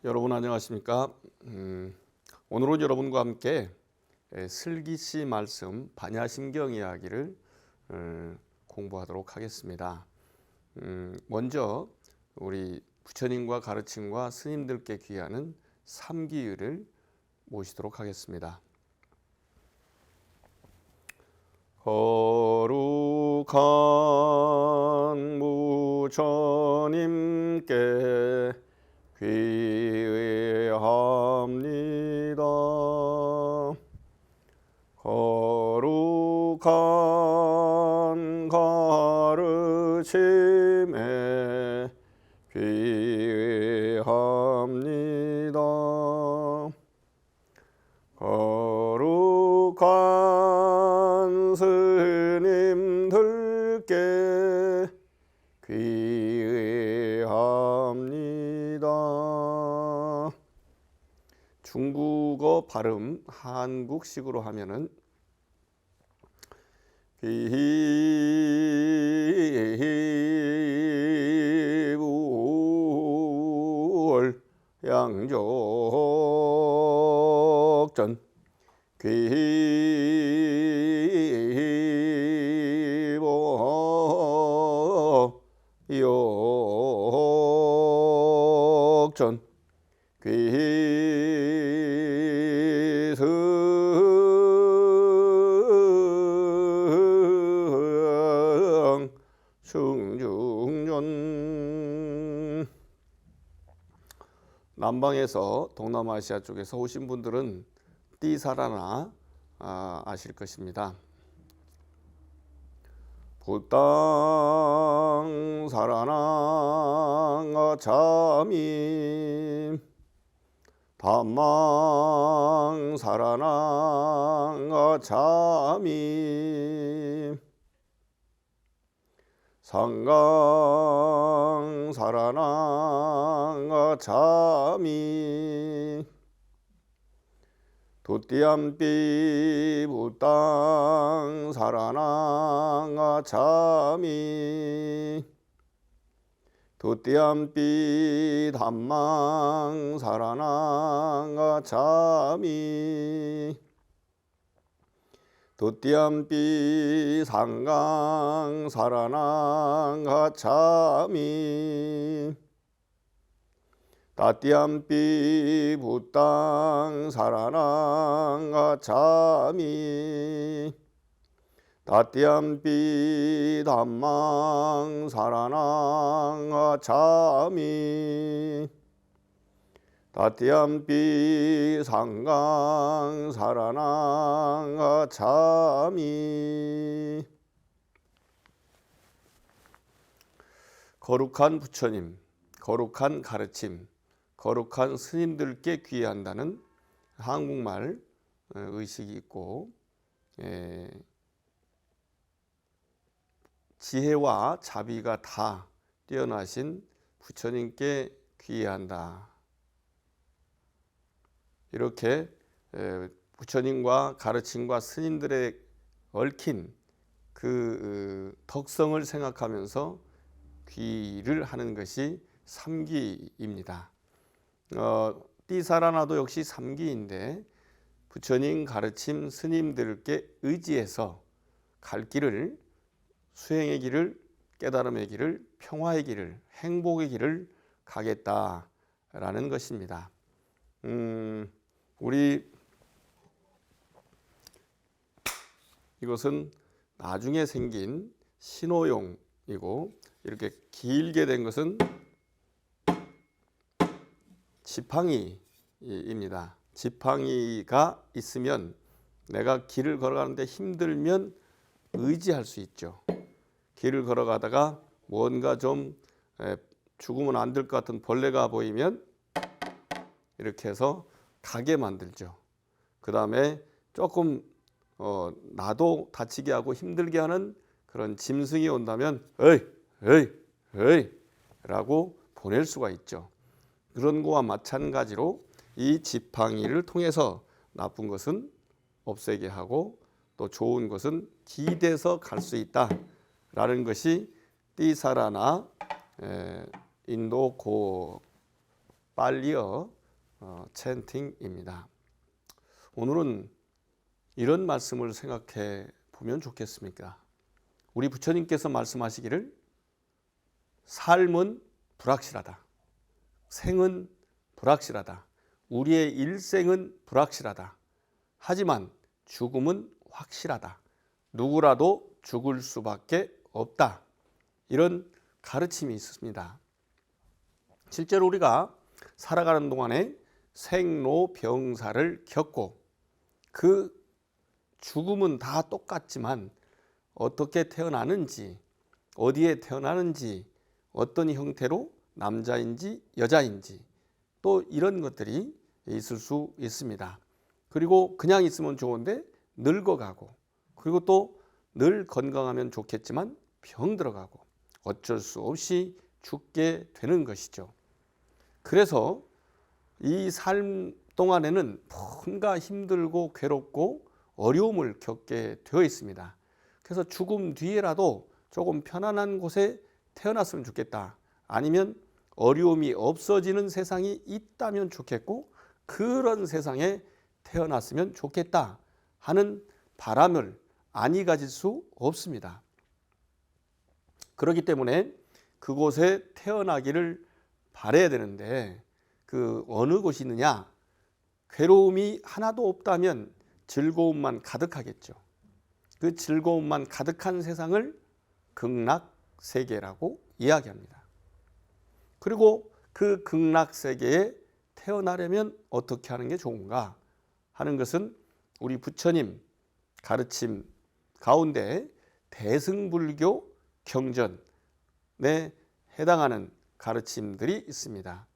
여러분 안녕하십니까? 오늘은 여러분과 함께 슬기씨 말씀 반야심경 이야기를 공부하도록 하겠습니다. 먼저 우리 부처님과 가르침과 스님들께 귀하는 삼기율을 모시도록 하겠습니다. 거룩한 부처님께 귀의합니다. 거룩한 가르침에 귀의합니다. 거룩한 스님들께 귀의합니다. 중국어 발음 한국식으로 하면은 귀불 양족전 귀보 욕전 귀승 승중전. 남방에서 동남아시아 쪽에서 오신 분들은 띠사라나 아실 것입니다. 부땅 사라나 자미 담망 사라나 자미 상강 사라나 자미 도띠암삐 부땅 사라나 자미 도띠암삐 담망 사라나 자미 도띠암삐 상강 사라나 자미 따띠암삐 부땅 사라나 자미 따띠암삐 담망 사라나 자미 따띠암삐 상강 사라나 자미. 거룩한 부처님, 거룩한 가르침, 거룩한 스님들께 귀의한다는 한국말 의식이 있고, 지혜와 자비가 다 뛰어나신 부처님께 귀의한다. 이렇게 부처님과 가르침과 스님들의 얽힌 그 덕성을 생각하면서 귀의를 하는 것이 삼기입니다. 띠사라나도 역시 삼기인데 부처님 가르침 스님들께 의지해서 갈 길을, 수행의 길을, 깨달음의 길을, 평화의 길을, 행복의 길을 가겠다라는 것입니다. 우리 이것은 나중에 생긴 신호용이고, 이렇게 길게 된 것은 지팡이입니다. 지팡이가 있으면 내가 길을 걸어가는데 힘들면 의지할 수 있죠. 길을 걸어가다가 뭔가 좀 죽으면 안 될 것 같은 벌레가 보이면 이렇게 해서 가게 만들죠. 그 다음에 조금 나도 다치게 하고 힘들게 하는 그런 짐승이 온다면 에이 라고 보낼 수가 있죠. 그런 거와 마찬가지로 이 지팡이를 통해서 나쁜 것은 없애게 하고 또 좋은 것은 기대서 갈 수 있다라는 것이 띠사라나 인도 고 빨리어 챈팅입니다. 오늘은 이런 말씀을 생각해 보면 좋겠습니까? 우리 부처님께서 말씀하시기를 삶은 불확실하다. 생은 불확실하다. 우리의 일생은 불확실하다. 하지만 죽음은 확실하다. 누구라도 죽을 수밖에 없다. 이런 가르침이 있습니다. 실제로 우리가 살아가는 동안에 생로병사를 겪고 그 죽음은 다 똑같지만 어떻게 태어나는지, 어디에 태어나는지, 어떤 형태로 남자인지 여자인지 또 이런 것들이 있을 수 있습니다. 그리고 그냥 있으면 좋은데 늙어가고, 그리고 또 늘 건강하면 좋겠지만 병들어가고 어쩔 수 없이 죽게 되는 것이죠. 그래서 이 삶 동안에는 뭔가 힘들고 괴롭고 어려움을 겪게 되어 있습니다. 그래서 죽음 뒤에라도 조금 편안한 곳에 태어났으면 좋겠다. 아니면 어려움이 없어지는 세상이 있다면 좋겠고 그런 세상에 태어났으면 좋겠다 하는 바람을 아니 가질 수 없습니다. 그렇기 때문에 그곳에 태어나기를 바라야 되는데 그 어느 곳이 있느냐? 괴로움이 하나도 없다면 즐거움만 가득하겠죠. 그 즐거움만 가득한 세상을 극락세계라고 이야기합니다. 그리고 그 극락세계에 태어나려면 어떻게 하는 게 좋은가 하는 것은 우리 부처님 가르침 가운데 대승불교 경전에 해당하는 가르침들이 있습니다.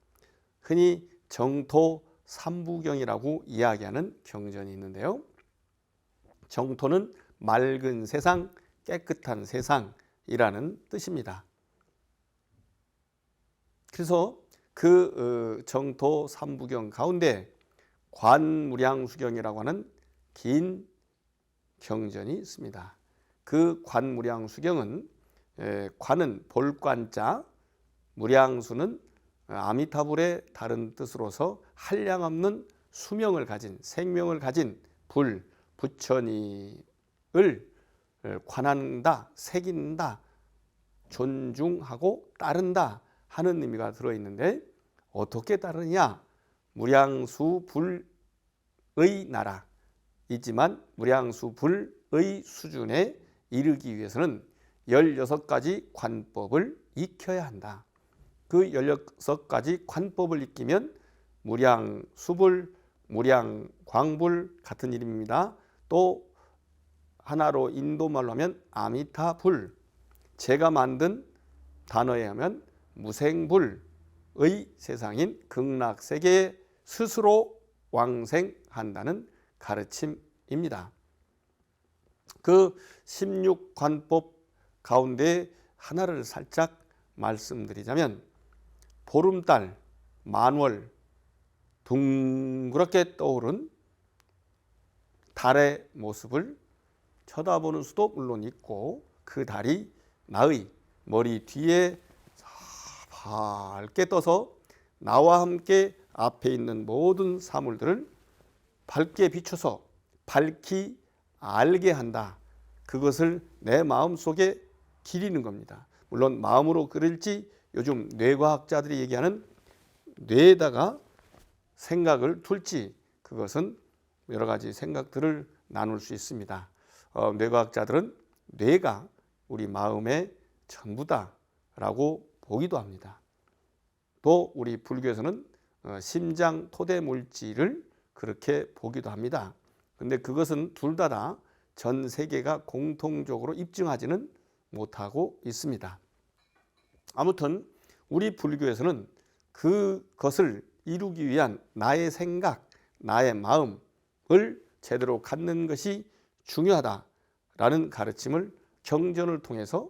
흔히 정토 삼부경이라고 이야기하는 경전이 있는데요. 정토는 맑은 세상, 깨끗한 세상이라는 뜻입니다. 그래서 그 정토 삼부경 가운데 관무량수경이라고 하는 긴 경전이 있습니다. 그 관무량수경은 관은 볼관자, 무량수는 아미타불의 다른 뜻으로서 한량없는 수명을 가진 생명을 가진 불, 부처님을 관한다, 새긴다, 존중하고 따른다 하는 의미가 들어있는데 어떻게 따르냐? 무량수 불의 나라이지만 무량수 불의 수준에 이르기 위해서는 16가지 관법을 익혀야 한다. 그 16가지 관법을 익히면 무량수불, 무량광불 같은 이름입니다. 또 하나로 인도말로 하면 아미타불, 제가 만든 단어에 하면 무생불의 세상인 극락세계에 스스로 왕생한다는 가르침입니다. 그 16관법 가운데 하나를 살짝 말씀드리자면 보름달, 만월, 둥그렇게 떠오른 달의 모습을 쳐다보는 수도 물론 있고 그 달이 나의 머리 뒤에 밝게 떠서 나와 함께 앞에 있는 모든 사물들을 밝게 비춰서 밝히 알게 한다. 그것을 내 마음속에 기리는 겁니다. 물론 마음으로 그릴지 요즘 뇌과학자들이 얘기하는 뇌에다가 생각을 둘지 그것은 여러 가지 생각들을 나눌 수 있습니다. 뇌과학자들은 뇌가 우리 마음의 전부다라고 보기도 합니다. 또 우리 불교에서는 심장 토대 물질을 그렇게 보기도 합니다. 근데 그것은 둘 다 전 세계가 공통적으로 입증하지는 못하고 있습니다. 아무튼 우리 불교에서는 그것을 이루기 위한 나의 생각, 나의 마음을 제대로 갖는 것이 중요하다라는 가르침을 경전을 통해서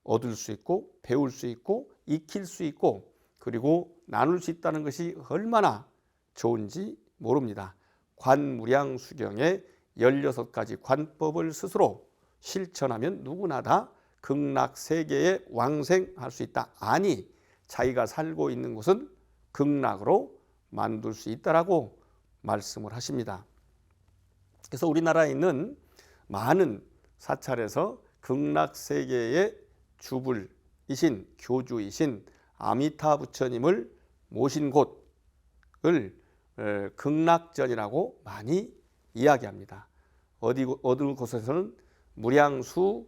얻을 수 있고 배울 수 있고 익힐 수 있고 그리고 나눌 수 있다는 것이 얼마나 좋은지 모릅니다. 관무량수경의 16가지 관법을 스스로 실천하면 누구나 다 극락세계에 왕생할 수 있다. 아니 자기가 살고 있는 곳은 극락으로 만들 수 있다라고 말씀을 하십니다. 그래서 우리나라에 있는 많은 사찰에서 극락세계의 주불이신 교주이신 아미타 부처님을 모신 곳을 극락전이라고 많이 이야기합니다. 어느 곳에서는 무량수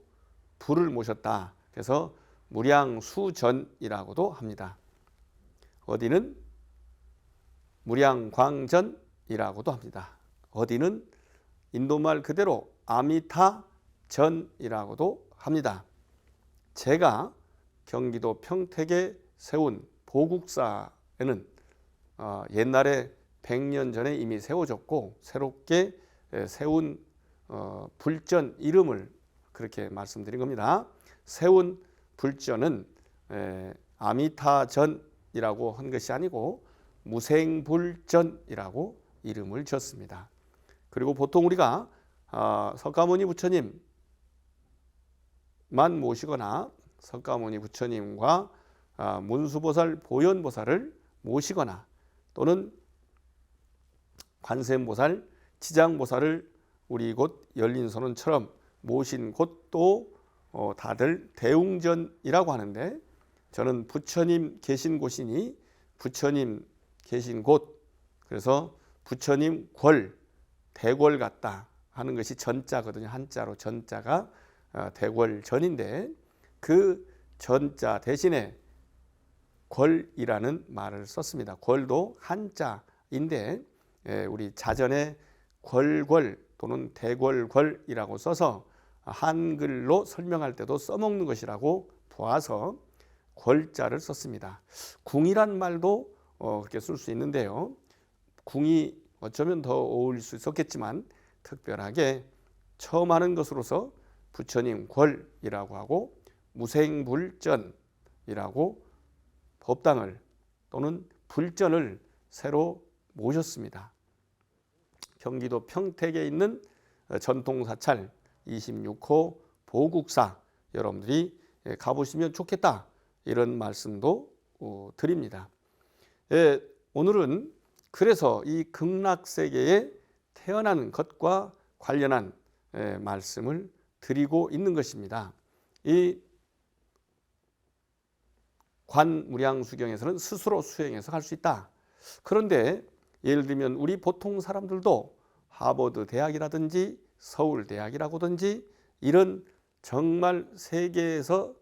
불을 모셨다. 그래서 무량수전이라고도 합니다. 어디는 무량광전이라고도 합니다. 어디는 인도말 그대로 아미타전이라고도 합니다. 제가 경기도 평택에 세운 보국사에는 옛날에 100년 전에 이미 세워졌고 새롭게 세운 불전 이름을 그렇게 말씀드린 겁니다. 세운 불전은 아미타전이라고 한 것이 아니고 무생불전이라고 이름을 지었습니다. 그리고 보통 우리가 석가모니 부처님만 모시거나 석가모니 부처님과 문수보살, 보현보살을 모시거나 또는 관세음보살, 지장보살을 우리 곳 열린선원처럼 모신 곳도 다들 대웅전이라고 하는데, 저는 부처님 계신 곳이니 부처님 계신 곳, 그래서 부처님 궐, 대궐 같다 하는 것이 전자거든요. 한자로 전자가 대궐전인데 그 전자 대신에 궐이라는 말을 썼습니다. 궐도 한자인데 우리 자전에 궐궐 또는 대궐궐이라고 써서 한글로 설명할 때도 써먹는 것이라고 보아서 궐자를 썼습니다. 궁이란 말도 그렇게 쓸 수 있는데요. 궁이 어쩌면 더 어울릴 수 있었겠지만 특별하게 처음 하는 것으로서 부처님 궐이라고 하고 무생불전이라고 법당을 또는 불전을 새로 모셨습니다. 경기도 평택에 있는 전통사찰 26호 보국사 여러분들이 가보시면 좋겠다, 이런 말씀도 드립니다. 오늘은 그래서 이 극락세계에 태어나는 것과 관련한 말씀을 드리고 있는 것입니다. 이 관무량수경에서는 스스로 수행해서 갈 수 있다. 그런데 예를 들면 우리 보통 사람들도 하버드 대학이라든지 서울 대학이라고든지 이런 정말 세계에서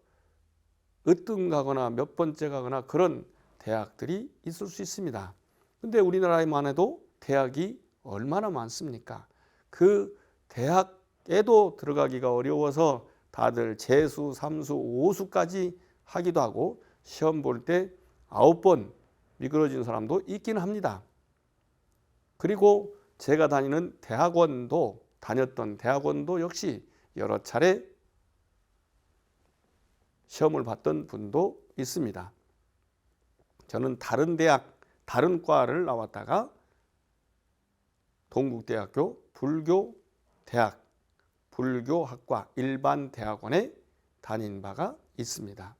으뜸가거나 몇 번째 가거나 그런 대학들이 있을 수 있습니다. 근데 우리나라에만 해도 대학이 얼마나 많습니까? 그 대학에도 들어가기가 어려워서 다들 재수, 삼수, 오수까지 하기도 하고 시험 볼 때 9번 미끄러진 사람도 있긴 합니다. 그리고 제가 다녔던 대학원도 역시 여러 차례 시험을 봤던 분도 있습니다. 저는 다른 대학, 다른 과를 나왔다가 동국대학교 불교대학, 불교학과 일반대학원에 다닌 바가 있습니다.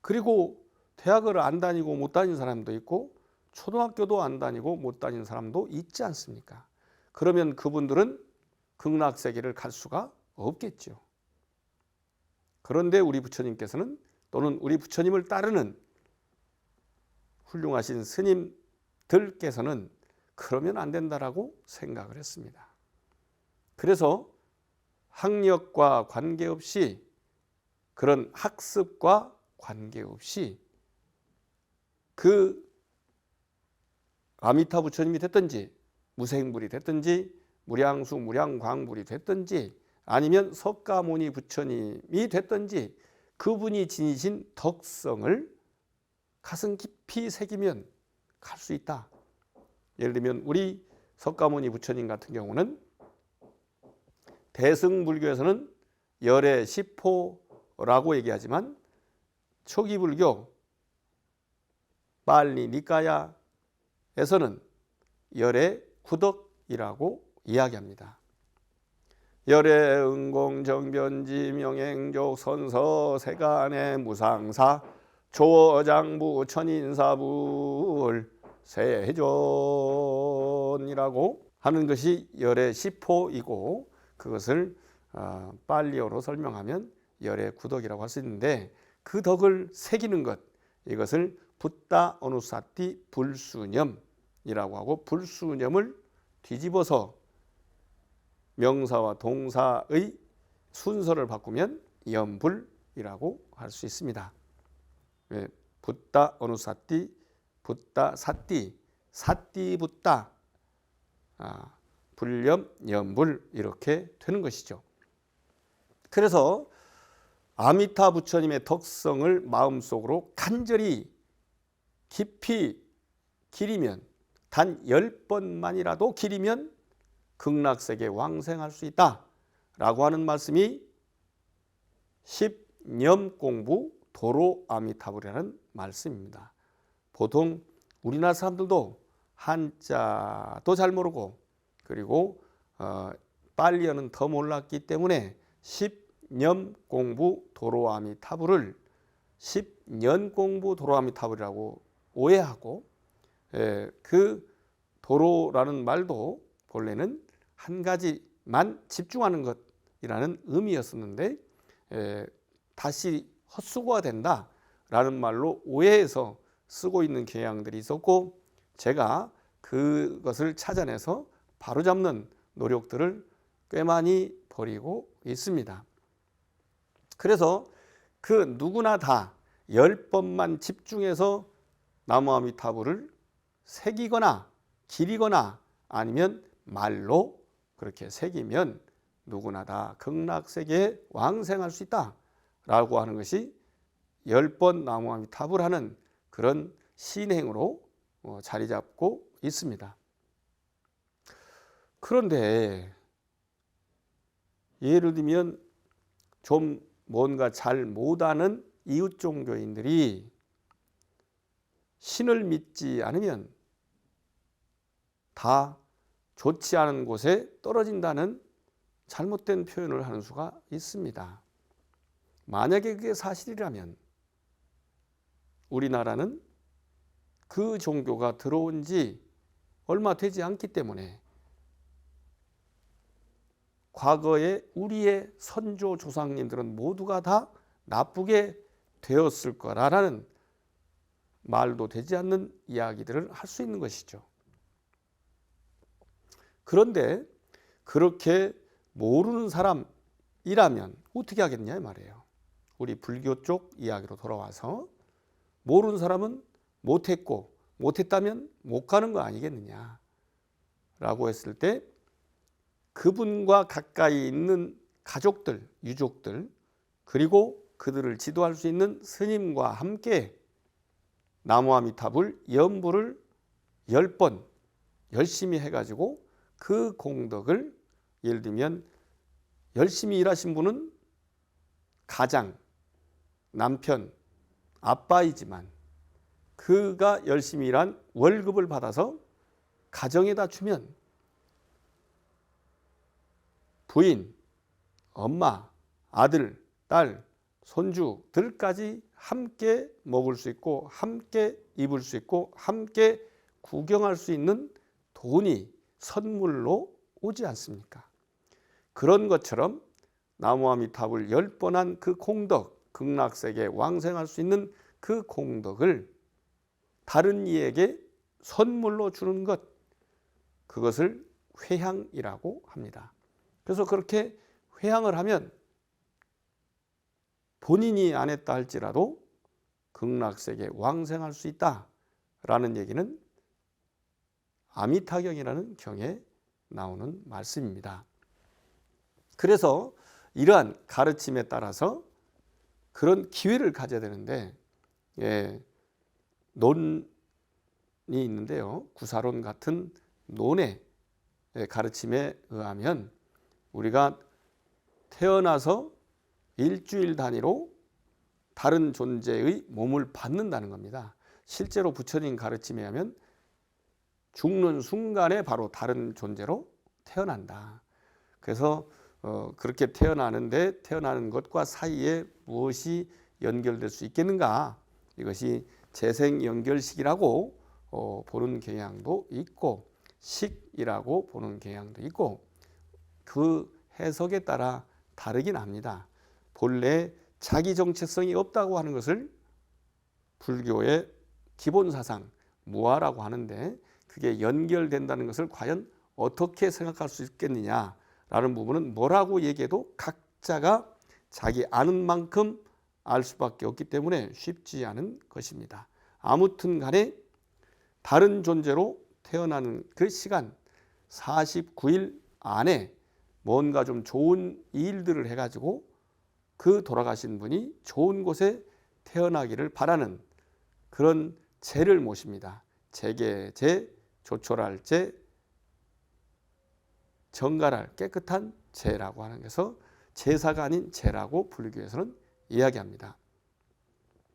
그리고 대학을 안 다니고 못 다닌 사람도 있고 초등학교도 안 다니고 못 다닌 사람도 있지 않습니까? 그러면 그분들은 극락세계를 갈 수가 없겠죠. 그런데 우리 부처님께서는 또는 우리 부처님을 따르는 훌륭하신 스님들께서는 그러면 안 된다라고 생각을 했습니다. 그래서 학력과 관계없이, 그런 학습과 관계없이 그 아미타 부처님이 됐든지 무생불이 됐든지 무량수 무량광불이 됐든지 아니면 석가모니 부처님이 됐든지 그분이 지니신 덕성을 가슴 깊이 새기면 갈 수 있다. 예를 들면 우리 석가모니 부처님 같은 경우는 대승불교에서는 열애 시포라고 얘기하지만 초기 불교 빨리 니까야에서는 열애 구덕이라고 이야기합니다. 열애 응공 정변지 명행족 선서 세간의 무상사 조어장부 천인사불 세존이라고 하는 것이 열의 시포이고, 그것을 빨리어로 설명하면 열의 구덕이라고 할 수 있는데, 그 덕을 새기는 것, 이것을 붓다 어누사띠 불수념이라고 하고, 불수념을 뒤집어서 명사와 동사의 순서를 바꾸면 염불이라고 할 수 있습니다. 붓다 어누사띠, 붓다 사띠, 사띠 붓다, 불염 염불, 이렇게 되는 것이죠. 그래서 아미타 부처님의 덕성을 마음속으로 간절히 깊이 기리면, 단 10번만이라도 기리면 극락세계 왕생할 수 있다라고 하는 말씀이 10념공부 도로 아미타불이라는 말씀입니다. 보통 우리나라 사람들도 한자도 잘 모르고, 그리고 빨리어는 더 몰랐기 때문에 10념공부 도로 아미타불을 10년공부 도로 아미타불이라고 오해하고, 그 도로라는 말도 본래는 한 가지만 집중하는 것이라는 의미였었는데, 다시 헛수고가 된다라는 말로 오해해서 쓰고 있는 경향들이 있었고, 제가 그것을 찾아내서 바로잡는 노력들을 꽤 많이 벌이고 있습니다. 그래서 그 누구나 다 10번만 집중해서 나무아미타불을 새기거나 기리거나 아니면 말로 그렇게 새기면 누구나 다 극락세계에 왕생할 수 있다라고 하는 것이 10번 나무아미타불 하는 그런 신행으로 자리 잡고 있습니다. 그런데 예를 들면 좀 뭔가 잘 못아는 이웃 종교인들이 신을 믿지 않으면 다 좋지 않은 곳에 떨어진다는 잘못된 표현을 하는 수가 있습니다. 만약에 그게 사실이라면 우리나라는 그 종교가 들어온 지 얼마 되지 않기 때문에 과거에 우리의 선조 조상님들은 모두가 다 나쁘게 되었을 거라는 말도 되지 않는 이야기들을 할 수 있는 것이죠. 그런데 그렇게 모르는 사람이라면 어떻게 하겠냐 말이에요. 우리 불교 쪽 이야기로 돌아와서 모르는 사람은 못했고, 못했다면 못 가는 거 아니겠느냐 라고 했을 때, 그분과 가까이 있는 가족들, 유족들, 그리고 그들을 지도할 수 있는 스님과 함께 나무아미타불 염불을 10번 열심히 해가지고 그 공덕을, 예를 들면 열심히 일하신 분은 가장, 남편, 아빠이지만 그가 열심히 일한 월급을 받아서 가정에다 주면 부인, 엄마, 아들, 딸, 손주들까지 함께 먹을 수 있고, 함께 입을 수 있고, 함께 구경할 수 있는 돈이 선물로 오지 않습니까? 그런 것처럼 나무아미타불 10번 한 그 공덕, 극락세계에 왕생할 수 있는 그 공덕을 다른 이에게 선물로 주는 것, 그것을 회향이라고 합니다. 그래서 그렇게 회향을 하면 본인이 안 했다 할지라도 극락세계에 왕생할 수 있다라는 얘기는 아미타경이라는 경에 나오는 말씀입니다. 그래서 이러한 가르침에 따라서 그런 기회를 가져야 되는데, 논이 있는데요. 구사론 같은 논의 가르침에 의하면 우리가 태어나서 일주일 단위로 다른 존재의 몸을 받는다는 겁니다. 실제로 부처님 가르침에 하면 죽는 순간에 바로 다른 존재로 태어난다. 그래서 그렇게 태어나는데 태어나는 것과 사이에 무엇이 연결될 수 있겠는가? 이것이 재생연결식이라고 보는 경향도 있고 식이라고 보는 경향도 있고 그 해석에 따라 다르긴 합니다. 본래 자기 정체성이 없다고 하는 것을 불교의 기본 사상 무아라고 하는데 그게 연결된다는 것을 과연 어떻게 생각할 수 있겠느냐라는 부분은 뭐라고 얘기해도 각자가 자기 아는 만큼 알 수밖에 없기 때문에 쉽지 않은 것입니다. 아무튼 간에 다른 존재로 태어나는 그 시간 49일 안에 뭔가 좀 좋은 일들을 해가지고 그 돌아가신 분이 좋은 곳에 태어나기를 바라는 그런 제를 모십니다. 제계제, 조촐할제, 정갈할 깨끗한 제라고 하는 것에서 제사가 아닌 제라고 불교에서는 이야기합니다.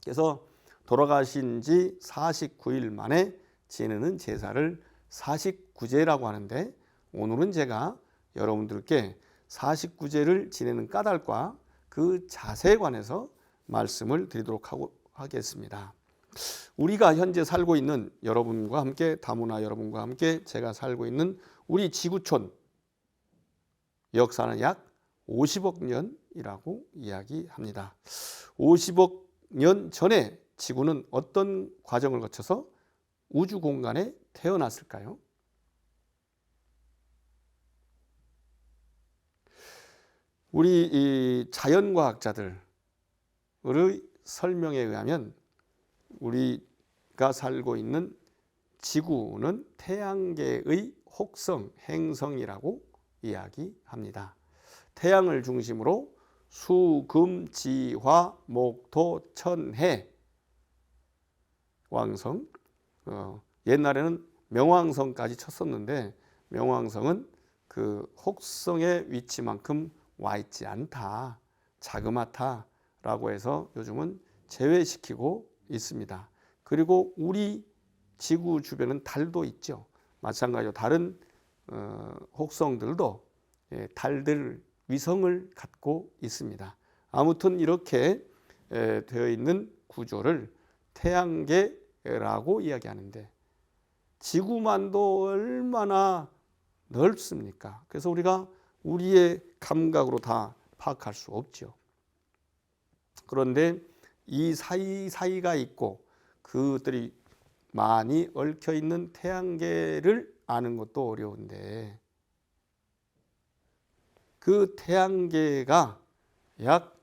그래서 돌아가신 지 49일 만에 지내는 제사를 49제라고 하는데 오늘은 제가 여러분들께 49제를 지내는 까닭과 그 자세에 관해서 말씀을 드리도록 하겠습니다. 우리가 현재 살고 있는 여러분과 함께 다문화 여러분과 함께 제가 살고 있는 우리 지구촌 역사는 약 50억 년이라고 이야기합니다. 50억 년 전에 지구는 어떤 과정을 거쳐서 우주 공간에 태어났을까요? 우리 이 자연과학자들의 설명에 의하면 우리가 살고 있는 지구는 태양계의 혹성, 행성이라고 이야기합니다. 태양을 중심으로 수, 금, 지, 화, 목, 토, 천, 해, 왕성, 옛날에는 명왕성까지 쳤었는데 명왕성은 그 혹성의 위치만큼 와 있지 않다, 자그마다라고 해서 요즘은 제외시키고 있습니다. 그리고 우리 지구 주변은 달도 있죠. 마찬가지로 다른 혹성들도 달들 위성을 갖고 있습니다. 아무튼 이렇게 되어 있는 구조를 태양계라고 이야기하는데 지구만도 얼마나 넓습니까? 그래서 우리가 우리의 감각으로 다 파악할 수 없죠. 그런데 이 사이사이가 있고 그것들이 많이 얽혀 있는 태양계를 아는 것도 어려운데 그 태양계가 약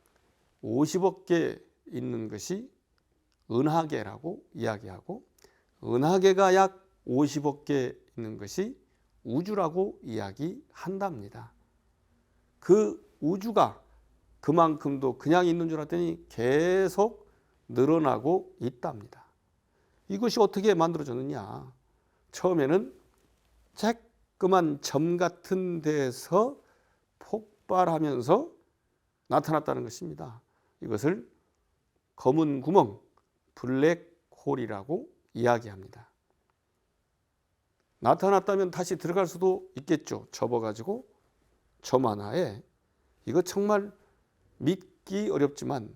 50억 개 있는 것이 은하계라고 이야기하고 은하계가 약 50억 개 있는 것이 우주라고 이야기한답니다. 그 우주가 그만큼도 그냥 있는 줄 알았더니 계속 늘어나고 있답니다. 이것이 어떻게 만들어졌느냐? 처음에는 쬐끄만 점 같은 데서 폭발하면서 나타났다는 것입니다. 이것을 검은 구멍, 블랙홀이라고 이야기합니다. 나타났다면 다시 들어갈 수도 있겠죠. 접어가지고 점 하나에. 이거 정말 믿기 어렵지만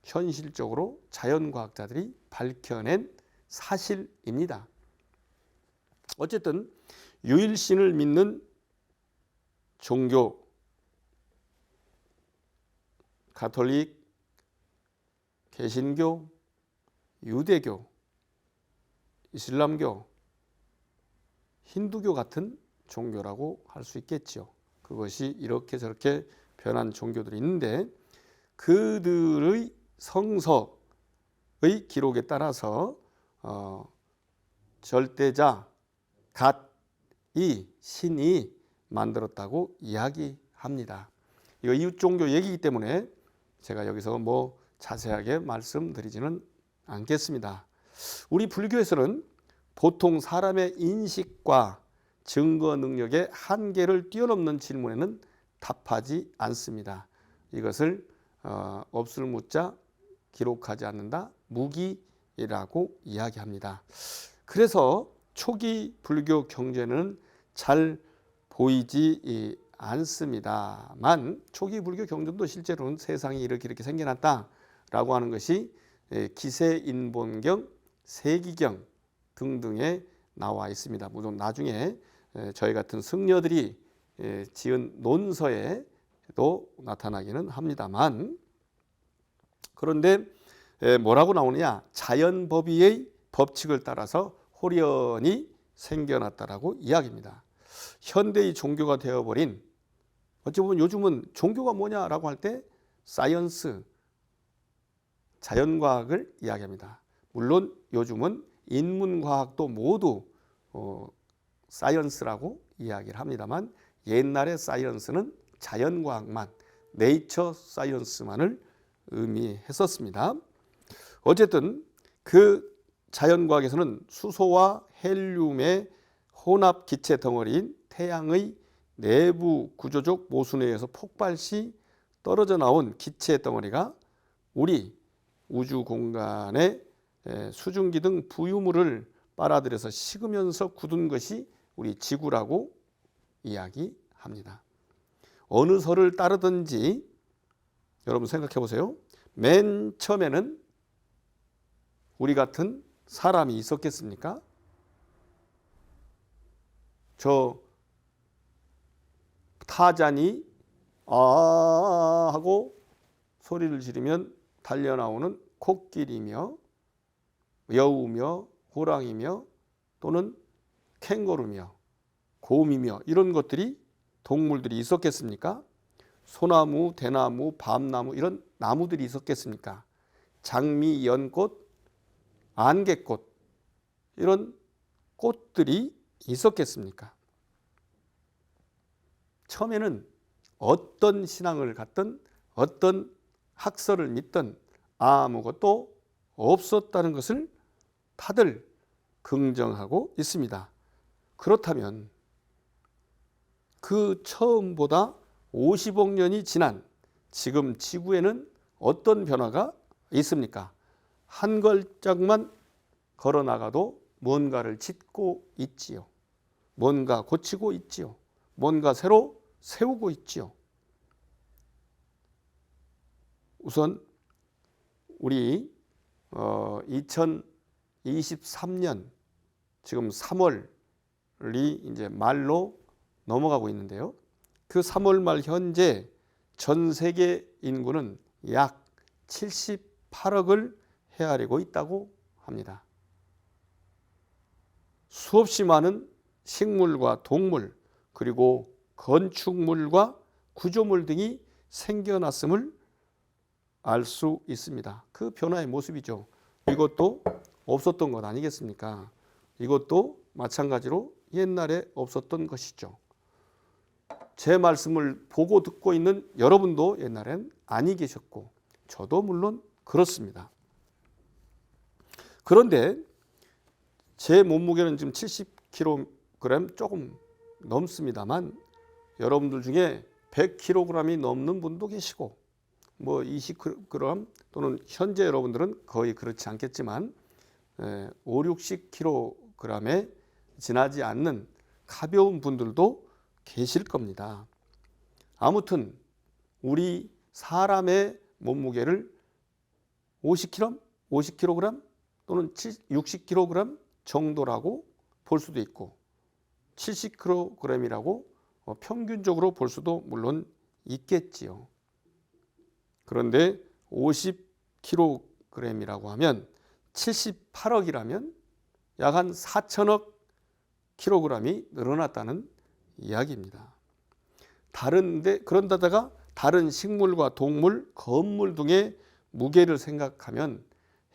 현실적으로 자연과학자들이 밝혀낸 사실입니다. 어쨌든 유일신을 믿는 종교, 가톨릭, 개신교, 유대교, 이슬람교, 힌두교 같은 종교라고 할 수 있겠죠. 그것이 이렇게 저렇게 변한 종교들이 있는데 그들의 성서의 기록에 따라서 절대자 갓이 신이 만들었다고 이야기합니다. 이거 이웃 종교 얘기이기 때문에 제가 여기서 뭐 자세하게 말씀드리지는 않겠습니다. 우리 불교에서는 보통 사람의 인식과 증거 능력의 한계를 뛰어넘는 질문에는 답하지 않습니다. 이것을 없을 무자 기록하지 않는다 무기라고 이야기합니다. 그래서 초기 불교 경전은 잘 보이지 않습니다만 초기 불교 경전도 실제로는 세상이 이렇게 생겨났다라고 하는 것이 기세인본경, 세기경 등등에 나와 있습니다. 물론 나중에 저희 같은 승려들이 지은 논서에도 나타나기는 합니다만, 그런데 뭐라고 나오느냐, 자연법위의 법칙을 따라서 호련이 생겨났다라고 이야기합니다. 현대의 종교가 되어버린, 어찌 보면 요즘은 종교가 뭐냐라고 할 때 사이언스, 자연과학을 이야기합니다. 물론 요즘은 인문과학도 모두 사이언스라고 이야기를 합니다만, 옛날의 사이언스는 자연과학만, 네이처 사이언스만을 의미했었습니다. 어쨌든 그 자연과학에서는 수소와 헬륨의 혼합 기체 덩어리인 태양의 내부 구조적 모순에 의해서 폭발 시 떨어져 나온 기체 덩어리가 우리 우주 공간에 수증기 등 부유물을 빨아들여서 식으면서 굳은 것이 우리 지구라고 이야기합니다. 어느 설을 따르든지 여러분 생각해 보세요. 맨 처음에는 우리 같은 사람이 있었겠습니까? 저 타잔이 아 하고 소리를 지르면 달려나오는 코끼리며 여우며 호랑이며 또는 캥거루며 곰이며 이런 것들이, 동물들이 있었겠습니까? 소나무, 대나무, 밤나무 이런 나무들이 있었겠습니까? 장미, 연꽃, 안개꽃 이런 꽃들이 있었겠습니까? 처음에는 어떤 신앙을 갖든 어떤 학설을 믿든 아무것도 없었다는 것을 다들 긍정하고 있습니다. 그렇다면 그 처음보다 50억 년이 지난 지금 지구에는 어떤 변화가 있습니까? 한 걸짝만 걸어 나가도 뭔가를 짓고 있지요. 뭔가 고치고 있지요. 뭔가 새로 세우고 있지요. 우선 우리 2023년 지금 3월이 이제 말로 넘어가고 있는데요. 그 3월 말 현재 전 세계 인구는 약 78억을 헤아리고 있다고 합니다. 수없이 많은 식물과 동물 그리고 건축물과 구조물 등이 생겨났음을 알 수 있습니다. 그 변화의 모습이죠. 이것도 없었던 것 아니겠습니까? 이것도 마찬가지로 옛날에 없었던 것이죠. 제 말씀을 보고 듣고 있는 여러분도 옛날엔 아니 계셨고 저도 물론 그렇습니다. 그런데 제 몸무게는 지금 70kg 조금 넘습니다만 여러분들 중에 100kg이 넘는 분도 계시고 뭐 20kg 또는 현재 여러분들은 거의 그렇지 않겠지만 5, 60kg에 지나지 않는 가벼운 분들도 계실 겁니다. 아무튼 우리 사람의 몸무게를 50kg, 50kg 또는 60kg 정도라고 볼 수도 있고 70kg이라고 평균적으로 볼 수도 물론 있겠지요. 그런데 50kg이라고 하면 78억이라면 약 한 4천억 kg이 늘어났다는 이야기입니다. 그런데다가 다른 식물과 동물, 건물 등의 무게를 생각하면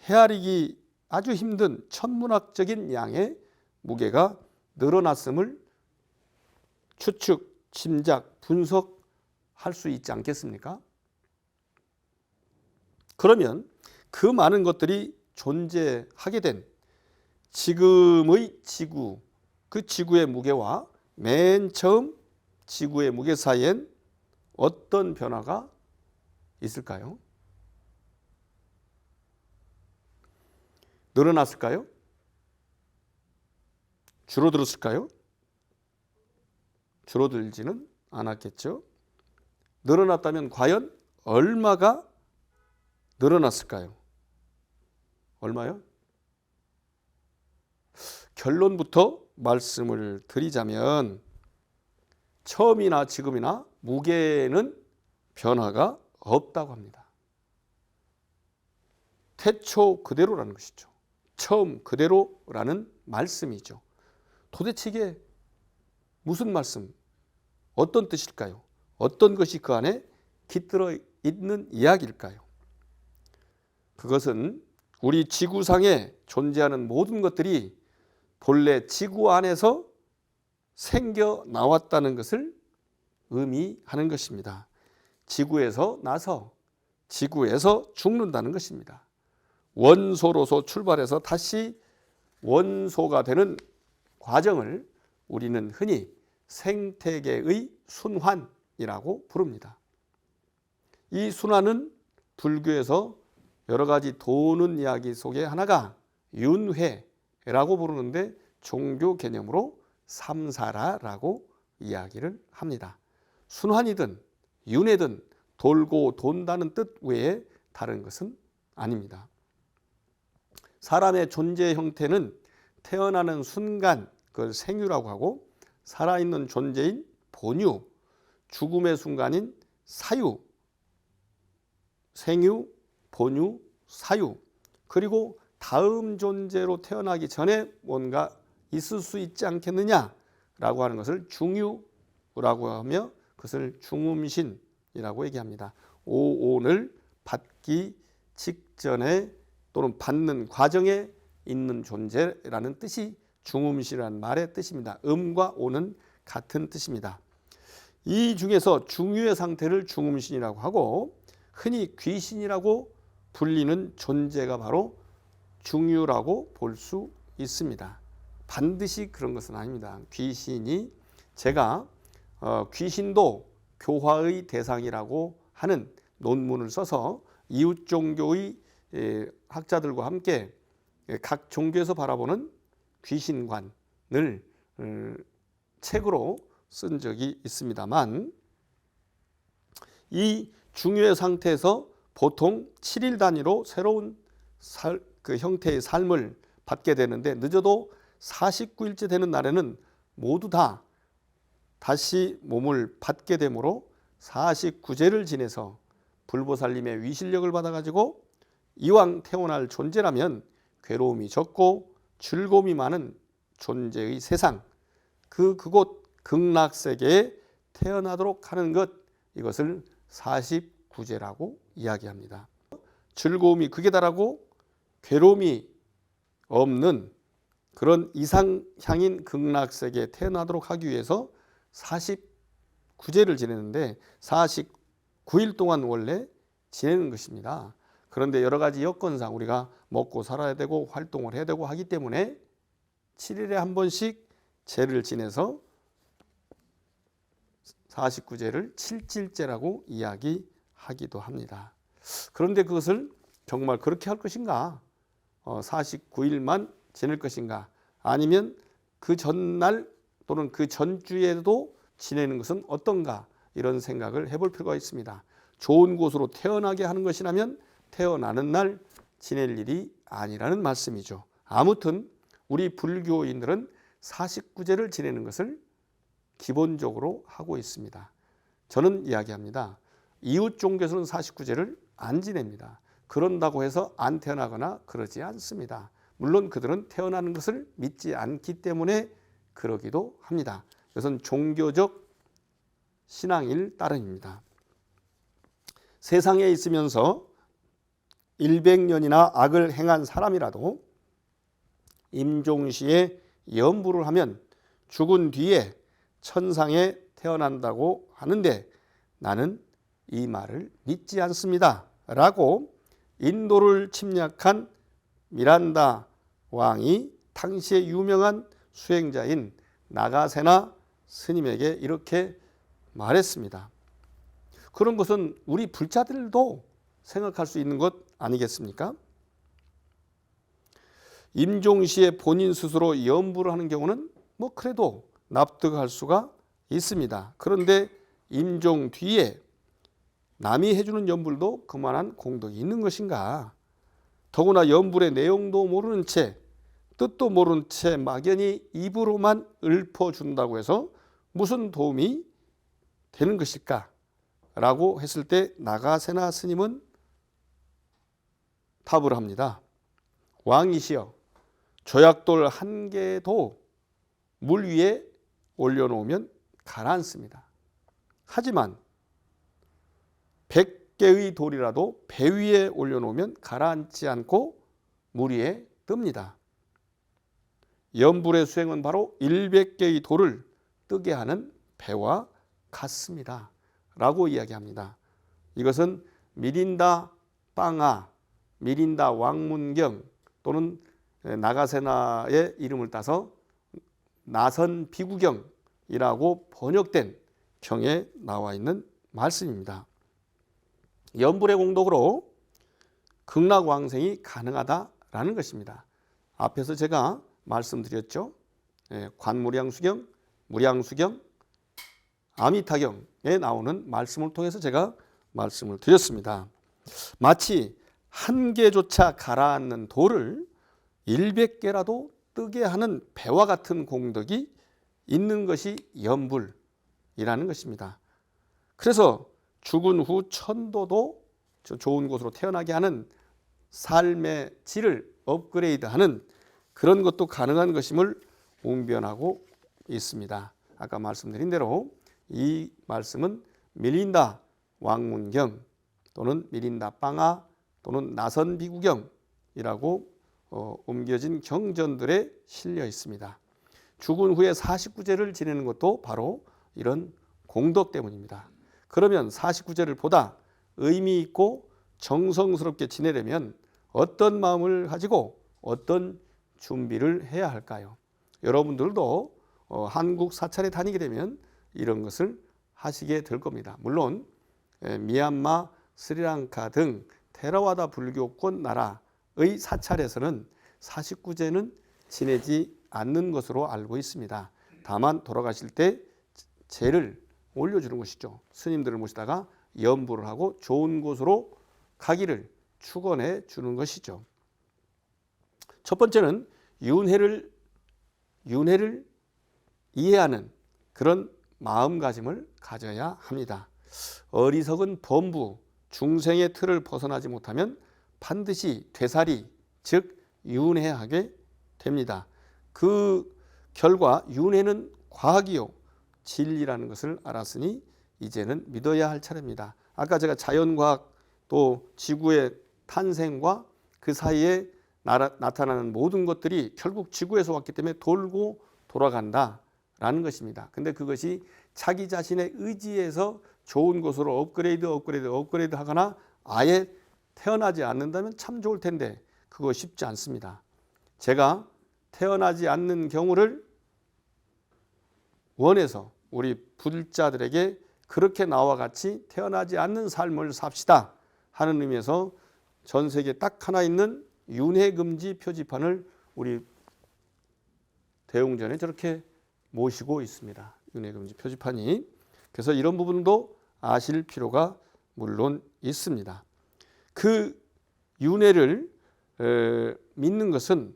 헤아리기 아주 힘든 천문학적인 양의 무게가 늘어났음을 추측, 짐작, 분석할 수 있지 않겠습니까? 그러면 그 많은 것들이 존재하게 된 지금의 지구, 그 지구의 무게와 맨 처음 지구의 무게 사이엔 어떤 변화가 있을까요? 늘어났을까요? 줄어들었을까요? 줄어들지는 않았겠죠. 늘어났다면 과연 얼마가 늘어났을까요? 얼마요? 결론부터 말씀을 드리자면 처음이나 지금이나 무게에는 변화가 없다고 합니다. 태초 그대로라는 것이죠. 처음 그대로라는 말씀이죠. 도대체 이게 무슨 말씀, 어떤 뜻일까요? 어떤 것이 그 안에 깃들어 있는 이야기일까요? 그것은 우리 지구상에 존재하는 모든 것들이 본래 지구 안에서 생겨 나왔다는 것을 의미하는 것입니다. 지구에서 나서 지구에서 죽는다는 것입니다. 원소로서 출발해서 다시 원소가 되는 과정을 우리는 흔히 생태계의 순환이라고 부릅니다. 이 순환은 불교에서 여러 가지 도는 이야기 속에 하나가 윤회라고 부르는데 종교 개념으로 삼사라라고 이야기를 합니다. 순환이든 윤회든 돌고 돈다는 뜻 외에 다른 것은 아닙니다. 사람의 존재 형태는 태어나는 순간 그걸 생유라고 하고 살아있는 존재인 본유, 죽음의 순간인 사유, 생유, 본유, 사유, 그리고 다음 존재로 태어나기 전에 뭔가 있을 수 있지 않겠느냐라고 하는 것을 중유라고 하며 그것을 중음신이라고 얘기합니다. 오온을 받기 직전에 또는 받는 과정에 있는 존재라는 뜻이 중음신이라는 말의 뜻입니다. 음과 오는 같은 뜻입니다. 이 중에서 중유의 상태를 중음신이라고 하고 흔히 귀신이라고 불리는 존재가 바로 중유라고 볼 수 있습니다. 반드시 그런 것은 아닙니다. 귀신이 제가 귀신도 교화의 대상이라고 하는 논문을 써서 이웃 종교의 학자들과 함께 각 종교에서 바라보는 귀신관을 책으로 쓴 적이 있습니다만 이 중유의 상태에서 보통 7일 단위로 새로운 그 형태의 삶을 받게 되는데 늦어도 49일째 되는 날에는 모두 다 다시 몸을 받게 되므로 49제를 지내서 불보살님의 위실력을 받아가지고 이왕 태어날 존재라면 괴로움이 적고 즐거움이 많은 존재의 세상 그곳 극락세계에 태어나도록 하는 것 이것을 49제라고 이야기합니다. 즐거움이 극에 달하고 괴로움이 없는 그런 이상향인 극락세계에 태어나도록 하기 위해서 49제를 지내는데 49일 동안 원래 지내는 것입니다. 그런데 여러 가지 여건상 우리가 먹고 살아야 되고 활동을 해야 되고 하기 때문에 7일에 한 번씩 제를 지내서 49제를 칠칠제라고 이야기하기도 합니다. 그런데 그것을 정말 그렇게 할 것인가? 49일만 지낼 것인가? 아니면 그 전날 또는 그 전주에도 지내는 것은 어떤가? 이런 생각을 해볼 필요가 있습니다. 좋은 곳으로 태어나게 하는 것이라면 태어나는 날 지낼 일이 아니라는 말씀이죠. 아무튼 우리 불교인들은 49제를 지내는 것을 기본적으로 하고 있습니다. 저는 이야기합니다. 이웃 종교에서는 49제를 안 지냅니다. 그런다고 해서 안 태어나거나 그러지 않습니다. 물론 그들은 태어나는 것을 믿지 않기 때문에 그러기도 합니다. 이것은 종교적 신앙일 따름입니다. 세상에 있으면서 100년이나 악을 행한 사람이라도 임종시에 염불을 하면 죽은 뒤에 천상에 태어난다고 하는데 나는 이 말을 믿지 않습니다. 라고 인도를 침략한 미란다 왕이 당시에 유명한 수행자인 나가세나 스님에게 이렇게 말했습니다. 그런 것은 우리 불자들도 생각할 수 있는 것 아니겠습니까? 임종시에 본인 스스로 염불을 하는 경우는 뭐 그래도 납득할 수가 있습니다. 그런데 임종 뒤에 남이 해주는 염불도 그만한 공덕이 있는 것인가? 더구나 염불의 내용도 모르는 채 뜻도 모른 채 막연히 입으로만 읊어준다고 해서 무슨 도움이 되는 것일까? 라고 했을 때 나가세나 스님은 답을 합니다. 왕이시여, 조약돌 한 개도 물 위에 올려놓으면 가라앉습니다. 하지만 100개의 돌이라도 배 위에 올려놓으면 가라앉지 않고 물 위에 뜹니다. 염불의 수행은 바로 100개의 돌을 뜨게 하는 배와 같습니다. 라고 이야기합니다. 이것은 미린다 빵아, 미린다 왕문경 또는 나가세나의 이름을 따서 나선 비구경이라고 번역된 경에 나와 있는 말씀입니다. 염불의 공덕으로 극락왕생이 가능하다라는 것입니다. 앞에서 제가 말씀드렸죠. 관무량수경, 무량수경, 아미타경에 나오는 말씀을 통해서 제가 말씀을 드렸습니다. 마치 한 개조차 가라앉는 돌을 100개라도 뜨게 하는 배와 같은 공덕이 있는 것이 염불이라는 것입니다. 그래서 죽은 후 천도도 좋은 곳으로 태어나게 하는 삶의 질을 업그레이드하는 그런 것도 가능한 것임을 웅변하고 있습니다. 아까 말씀드린 대로 이 말씀은 밀린다 왕문경 또는 밀린다 빵아 또는 나선 비구경이라고 옮겨진 경전들에 실려 있습니다. 죽은 후에 49제를 지내는 것도 바로 이런 공덕 때문입니다. 그러면 49제를 보다 의미 있고 정성스럽게 지내려면 어떤 마음을 가지고 어떤 준비를 해야 할까요? 여러분들도 한국 사찰에 다니게 되면 이런 것을 하시게 될 겁니다. 물론 미얀마, 스리랑카 등 테라와다 불교권 나라의 사찰에서는 49제는 지내지 않는 것으로 알고 있습니다. 다만 돌아가실 때 제를 올려주는 것이죠. 스님들을 모시다가 염불을 하고 좋은 곳으로 가기를 축원해 주는 것이죠. 첫 번째는 윤회를 이해하는 그런 마음가짐을 가져야 합니다. 어리석은 범부, 중생의 틀을 벗어나지 못하면 반드시 되살이, 즉 윤회하게 됩니다. 그 결과 윤회는 과학이요 진리라는 것을 알았으니 이제는 믿어야 할 차례입니다. 아까 제가 자연과학 또 지구의 탄생과 그 사이에 나타나는 모든 것들이 결국 지구에서 왔기 때문에 돌고 돌아간다라는 것입니다. 근데 그것이 자기 자신의 의지에서 좋은 곳으로 업그레이드 하거나 아예 태어나지 않는다면 참 좋을 텐데 그거 쉽지 않습니다. 제가 태어나지 않는 경우를 원해서 우리 불자들에게 그렇게 나와 같이 태어나지 않는 삶을 삽시다 하는 의미에서 전 세계에 딱 하나 있는 윤회금지 표지판을 우리 대웅전에 저렇게 모시고 있습니다. 윤회금지 표지판이. 그래서 이런 부분도 아실 필요가 물론 있습니다. 그 윤회를 믿는 것은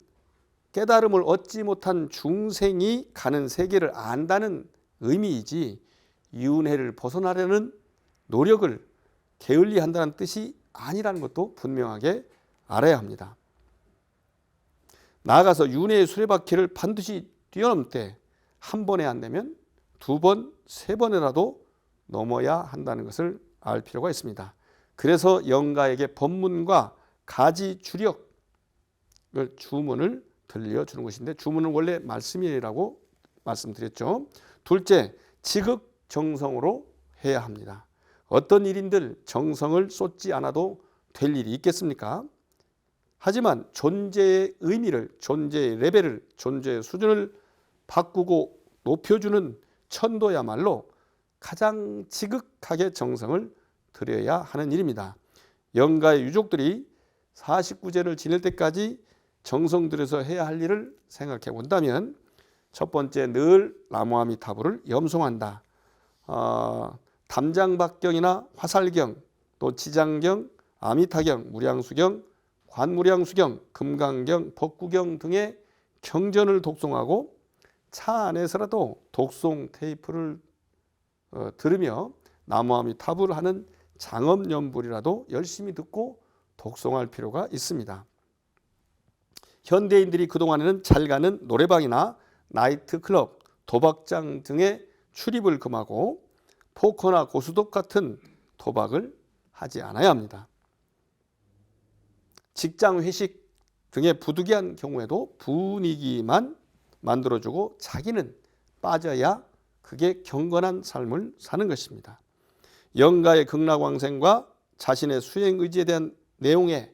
깨달음을 얻지 못한 중생이 가는 세계를 안다는 의미이지 윤회를 벗어나려는 노력을 게을리한다는 뜻이 아니라는 것도 분명하게 알아야 합니다. 나아가서 윤회의 수레바퀴를 반드시 뛰어넘되 한 번에 안 되면 두 번, 세 번이라도 넘어야 한다는 것을 알 필요가 있습니다. 그래서 영가에게 법문과 가지 주력을 주문을 들려주는 것인데 주문은 원래 말씀이라고 말씀드렸죠. 둘째, 지극정성으로 해야 합니다. 어떤 일인들 정성을 쏟지 않아도 될 일이 있겠습니까? 하지만 존재의 의미를, 존재의 레벨을, 존재의 수준을 바꾸고 높여주는 천도야말로 가장 지극하게 정성을 들여야 하는 일입니다. 영가의 유족들이 49제를 지낼 때까지 정성 들여서 해야 할 일을 생각해 본다면 첫 번째, 늘 나무아미타불을 염송한다. 담장박경이나 화살경, 또 지장경, 아미타경, 무량수경, 관무량수경, 금강경, 법구경 등의 경전을 독송하고 차 안에서라도 독송 테이프를 들으며 나무아미타불 하는 장엄연불이라도 열심히 듣고 독송할 필요가 있습니다. 현대인들이 그동안에는 잘 가는 노래방이나 나이트클럽, 도박장 등의 출입을 금하고 포커나 고스톱 같은 도박을 하지 않아야 합니다. 직장 회식 등의 부득이한 경우에도 분위기만 만들어주고 자기는 빠져야 그게 경건한 삶을 사는 것입니다. 영가의 극락왕생과 자신의 수행의지에 대한 내용의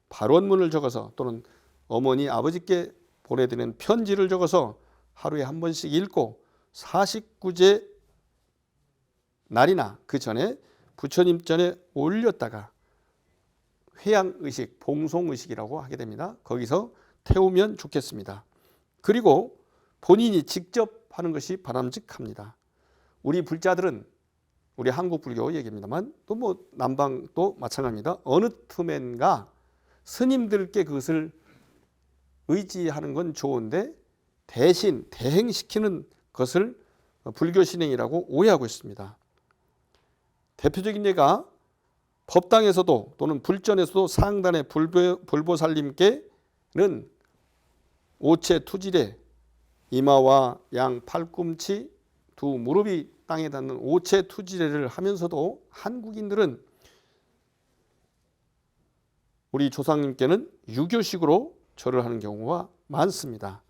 발원문을 적어서 또는 어머니 아버지께 보내드리는 편지를 적어서 하루에 한 번씩 읽고 49제 날이나 그 전에 부처님 전에 올렸다가 회양의식, 봉송의식이라고 하게 됩니다. 거기서 태우면 좋겠습니다. 그리고 본인이 직접 하는 것이 바람직합니다. 우리 불자들은 우리 한국 불교 얘기입니다만 또 뭐 남방도 마찬가지입니다. 어느 틈엔가 스님들께 그것을 의지하는 건 좋은데 대신 대행시키는 것을 불교 신행이라고 오해하고 있습니다. 대표적인 예가 법당에서도 또는 불전에서도 상단의 불보살님께는 오체 투질에 이마와 양 팔꿈치 두 무릎이 땅에 닿는 오체 투지례를 하면서도 한국인들은 우리 조상님께는 유교식으로 절을 하는 경우가 많습니다.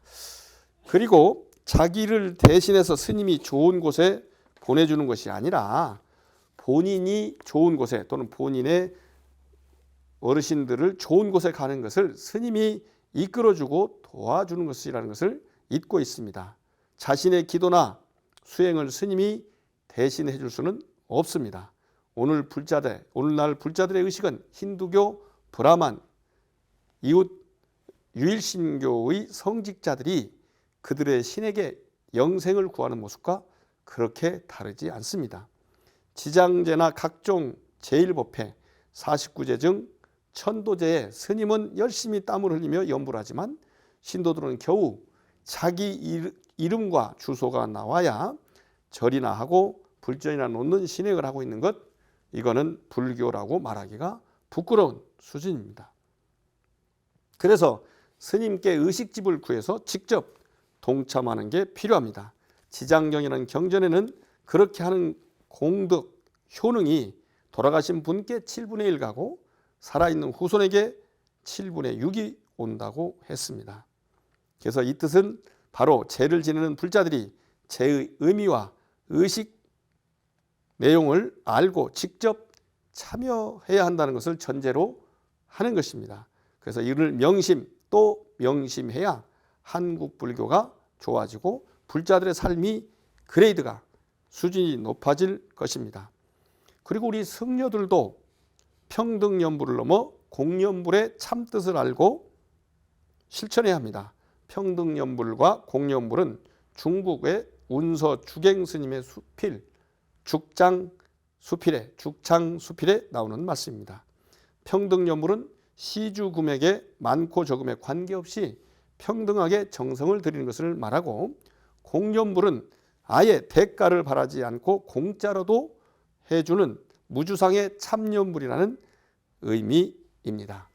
그리고 자기를 대신해서 스님이 좋은 곳에 보내주는 것이 아니라 본인이 좋은 곳에 또는 본인의 어르신들을 좋은 곳에 가는 것을 스님이 이끌어주고 도와주는 것이라는 것을 잊고 있습니다. 자신의 기도나 수행을 스님이 대신해 줄 수는 없습니다. 오늘날 불자들의 의식은 힌두교, 브라만, 이웃 유일신교의 성직자들이 그들의 신에게 영생을 구하는 모습과 그렇게 다르지 않습니다. 지장제나 각종 제1법회, 49제 중 천도제에 스님은 열심히 땀을 흘리며 연불을 하지만 신도들은 겨우 자기 이름과 주소가 나와야 절이나 하고 불전이나 놓는 신행을 하고 있는 것, 이거는 불교라고 말하기가 부끄러운 수준입니다. 그래서 스님께 의식집을 구해서 직접 동참하는 게 필요합니다. 지장경이라는 경전에는 그렇게 하는 공덕, 효능이 돌아가신 분께 7분의 1 가고 살아있는 후손에게 7분의 6이 온다고 했습니다. 그래서 이 뜻은 바로 제를 지내는 불자들이 제의 의미와 의식 내용을 알고 직접 참여해야 한다는 것을 전제로 하는 것입니다. 그래서 이를 명심 또 명심해야 한국 불교가 좋아지고 불자들의 삶이 그레이드가 수준이 높아질 것입니다. 그리고 우리 승려들도 평등연불을 넘어 공연불의 참뜻을 알고 실천해야 합니다. 평등연불과 공연불은 중국의 운서 주갱 스님의 수필 죽창수필에 나오는 말씀입니다. 평등연불은 시주금액에 많고 적음에 관계없이 평등하게 정성을 드리는 것을 말하고, 공연불은 아예 대가를 바라지 않고 공짜로도 해주는 무주상의 참연불이라는 의미입니다.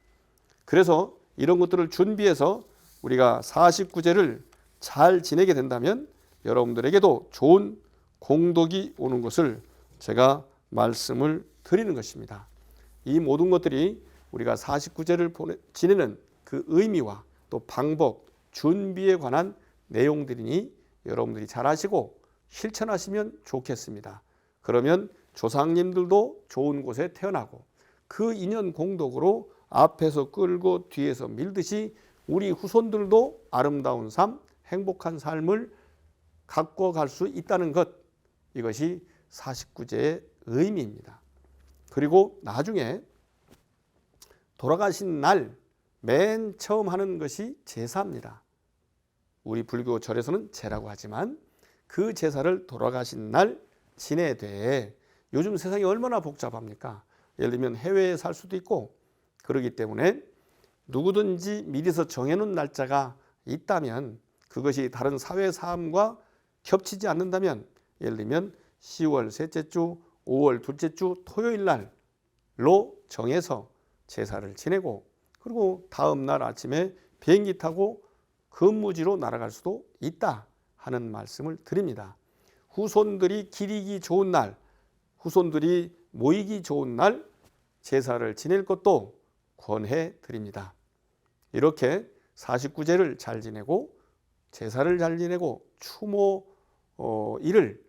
그래서 이런 것들을 준비해서 우리가 49제를 잘 지내게 된다면 여러분들에게도 좋은 공덕이 오는 것을 제가 말씀을 드리는 것입니다. 이 모든 것들이 우리가 49제를 지내는 그 의미와 또 방법, 준비에 관한 내용들이니 여러분들이 잘 아시고 실천하시면 좋겠습니다. 그러면 조상님들도 좋은 곳에 태어나고 그 인연 공덕으로 앞에서 끌고 뒤에서 밀듯이 우리 후손들도 아름다운 삶, 행복한 삶을 갖고 갈 수 있다는 것, 이것이 49제의 의미입니다. 그리고 나중에 돌아가신 날 맨 처음 하는 것이 제사입니다. 우리 불교 절에서는 제라고 하지만 그 제사를 돌아가신 날 지내되, 요즘 세상이 얼마나 복잡합니까? 예를 들면 해외에 살 수도 있고 그러기 때문에 누구든지 미리서 정해놓은 날짜가 있다면, 그것이 다른 사회 삶과 겹치지 않는다면, 예를 들면 10월 셋째 주, 5월 둘째 주 토요일 날로 정해서 제사를 지내고, 그리고 다음 날 아침에 비행기 타고 근무지로 날아갈 수도 있다 하는 말씀을 드립니다. 후손들이 기리기 좋은 날, 후손들이 모이기 좋은 날 제사를 지낼 것도 권해 드립니다. 이렇게 49제를 잘 지내고 제사를 잘 지내고 추모일을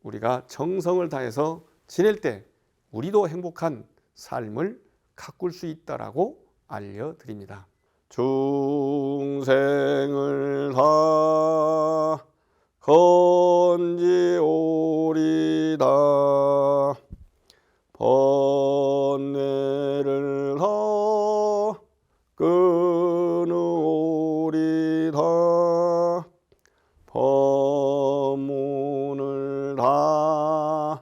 우리가 정성을 다해서 지낼 때 우리도 행복한 삶을 가꿀 수 있다라고 알려드립니다. 중생을 다 건지오리다. 번뇌를 다 끊으오리다. 법문을 다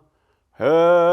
해